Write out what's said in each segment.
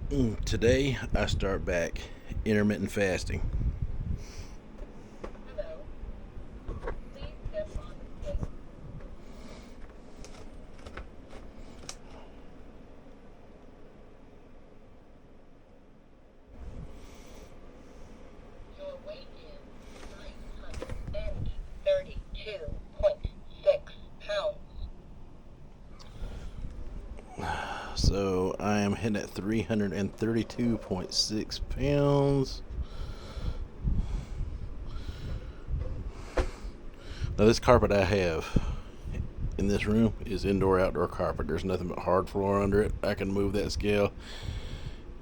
Today I start back intermittent fasting. Your weight is 932.6 pounds. So I am hitting at 332.6 pounds. Now this carpet I have in this room is indoor outdoor carpet. There's nothing but hard floor under it. I can move that scale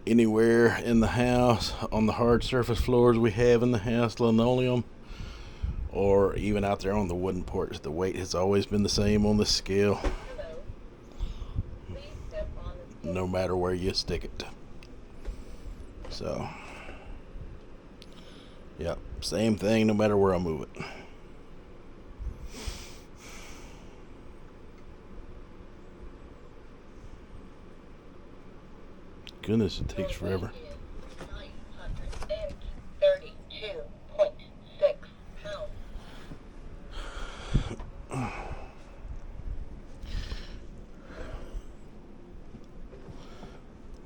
anywhere in the house on the hard surface floors we have in the house, linoleum, or even out there on the wooden porch. The weight has always been the same on the scale, Hello. Please step on the scale. no matter where you stick it. So, yeah, same thing no matter where I move it. Goodness, it takes Your weight forever. is 932.6 pounds.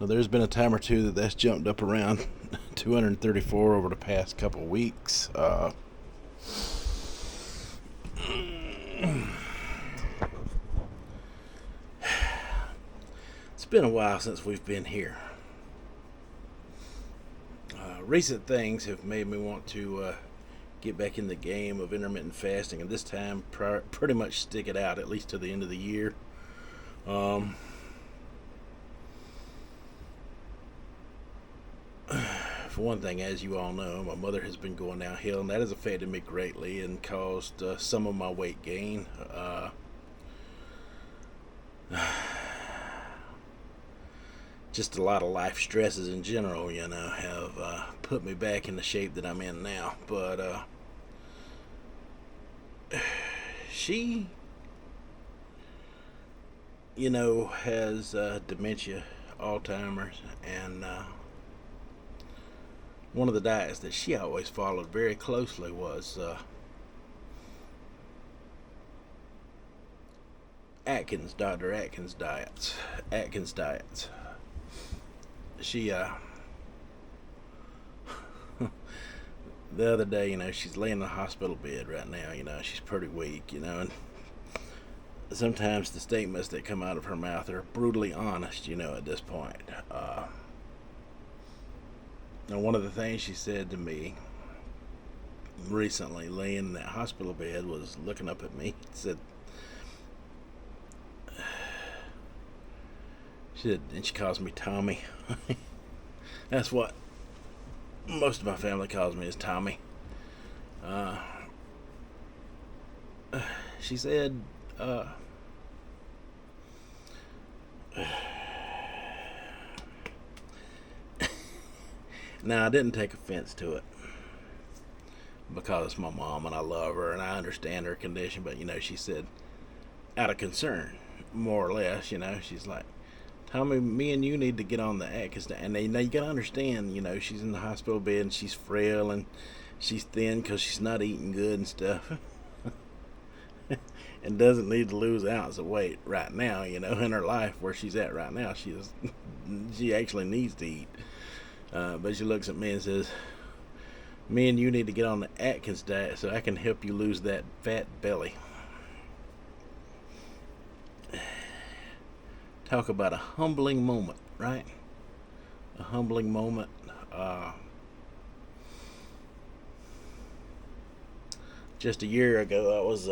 Now, there's been a time or two that's jumped up around 234 over the past couple weeks. It's been a while since we've been here. Recent things have made me want to get back in the game of intermittent fasting, and this time pretty much stick it out at least to the end of the year. Um, for one thing, as you all know, my mother has been going downhill, and that has affected me greatly and caused some of my weight gain. Just a lot of life stresses in general, have put me back in the shape that I'm in now. But she, has dementia, Alzheimer's, and one of the diets that she always followed very closely was Dr. Atkins diets. Atkins diets. She, the other day, she's laying in the hospital bed right now. She's pretty weak, and sometimes the statements that come out of her mouth are brutally honest, at this point. Now, one of the things she said to me recently, laying in that hospital bed, was looking up at me. And she calls me Tommy. That's what most of my family calls me, is Tommy. Uh, she said, now I didn't take offense to it because it's my mom and I love her and I understand her condition, but she said, out of concern, more or less, she's like, Tommy, me and you need to get on the Atkins diet. And now you gotta understand, she's in the hospital bed and she's frail and she's thin because she's not eating good and stuff. And doesn't need to lose an ounce of weight right now, in her life where she's at right now. She actually needs to eat. But she looks at me and says, me and you need to get on the Atkins diet so I can help you lose that fat belly. Talk about a humbling moment, right? A humbling moment. Just a year ago, I was,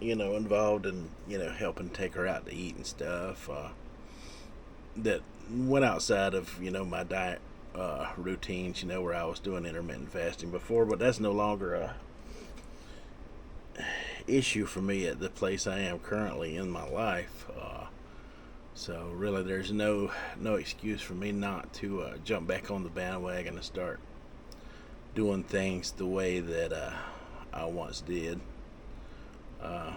involved in, helping take her out to eat and stuff. That went outside of, my diet routines, where I was doing intermittent fasting before, but that's no longer a issue for me at the place I am currently in my life. So really, there's no excuse for me not to jump back on the bandwagon and start doing things the way that I once did. Uh,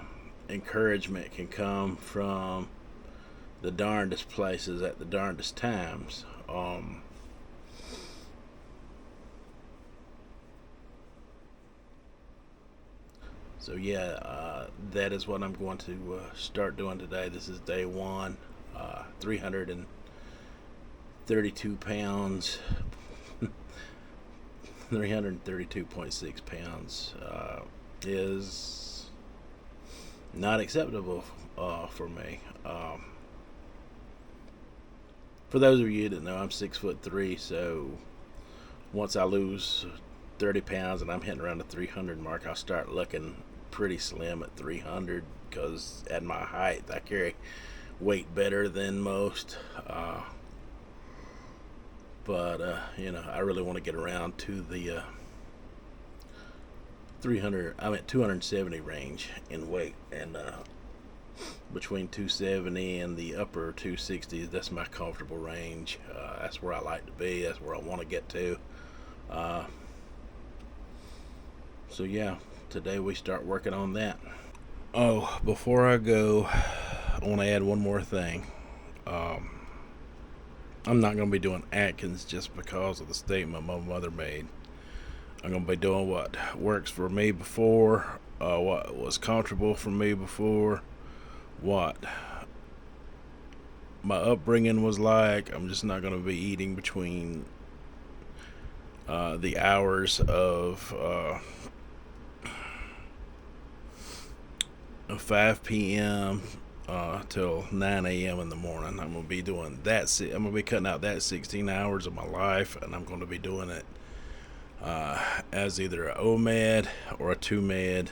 Encouragement can come from the darndest places at the darndest times. So yeah, that is what I'm going to start doing today. This is day one. 332 pounds, 332.6 pounds is not acceptable for me. For those of you that know, I'm 6'3", so once I lose 30 pounds and I'm hitting around the 300 mark, I'll start looking pretty slim at 300, because at my height I carry weight better than most. But I really want to get around to the 270 range in weight, and between 270 and the upper 260s, that's my comfortable range. That's where I like to be. That's where I want to get to. So yeah, today we start working on that. Oh, before I go, I want to add one more thing. I'm not going to be doing Atkins just because of the statement my mother made. I'm going to be doing what works for me before, what was comfortable for me before, what my upbringing was like. I'm just not going to be eating between the hours of 5 p.m. Till 9 a.m. in the morning. I'm going to be doing that. I'm going to be cutting out that 16 hours of my life, and I'm going to be doing it as either a OMAD or a 2-med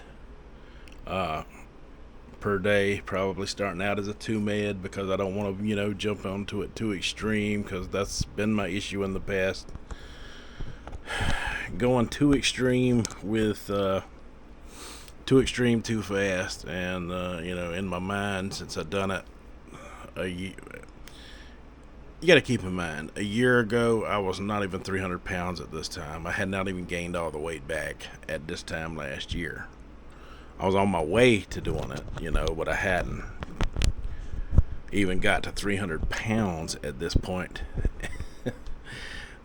per day. Probably starting out as a 2-med, because I don't want to, jump onto it too extreme, because that's been my issue in the past. Going too extreme with too extreme too fast, and in my mind, since I've done it you got to keep in mind, a year ago I was not even 300 pounds at this time. I had not even gained all the weight back at this time last year. I was on my way to doing it, but I hadn't even got to 300 pounds at this point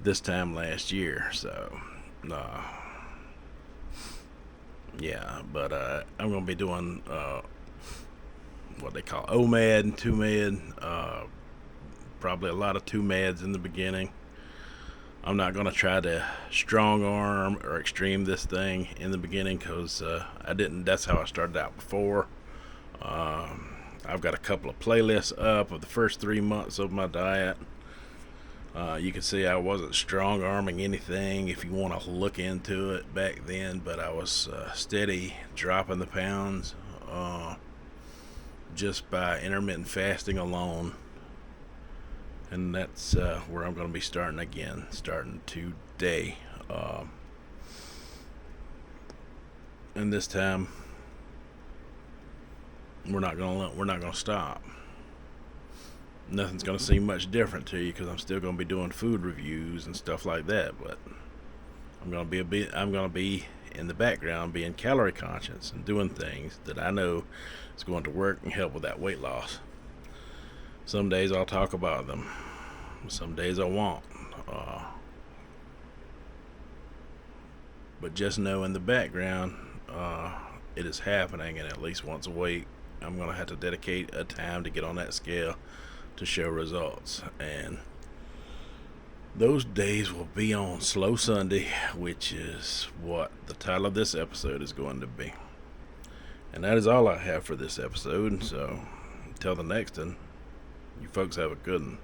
this time last year. So yeah, but I'm going to be doing what they call OMAD and 2-med. Probably a lot of 2-meds in the beginning. I'm not going to try to strong arm or extreme this thing in the beginning, because I didn't. That's how I started out before. I've got a couple of playlists up of the first 3 months of my diet. You can see I wasn't strong arming anything if you want to look into it back then, but I was steady dropping the pounds just by intermittent fasting alone. And that's where I'm going to be starting again, starting today. And this time we're not going to stop. Nothing's going to seem much different to you, because I'm still going to be doing food reviews and stuff like that, but I'm going to be in the background being calorie conscious and doing things that I know is going to work and help with that weight loss. Some days I'll talk about them, some days I won't. But just know in the background, it is happening, and at least once a week I'm going to have to dedicate a time to get on that scale to show results. And those days will be on Slow Sunday, which is what the title of this episode is going to be. And that is all I have for this episode. So until the next one, you folks have a good one.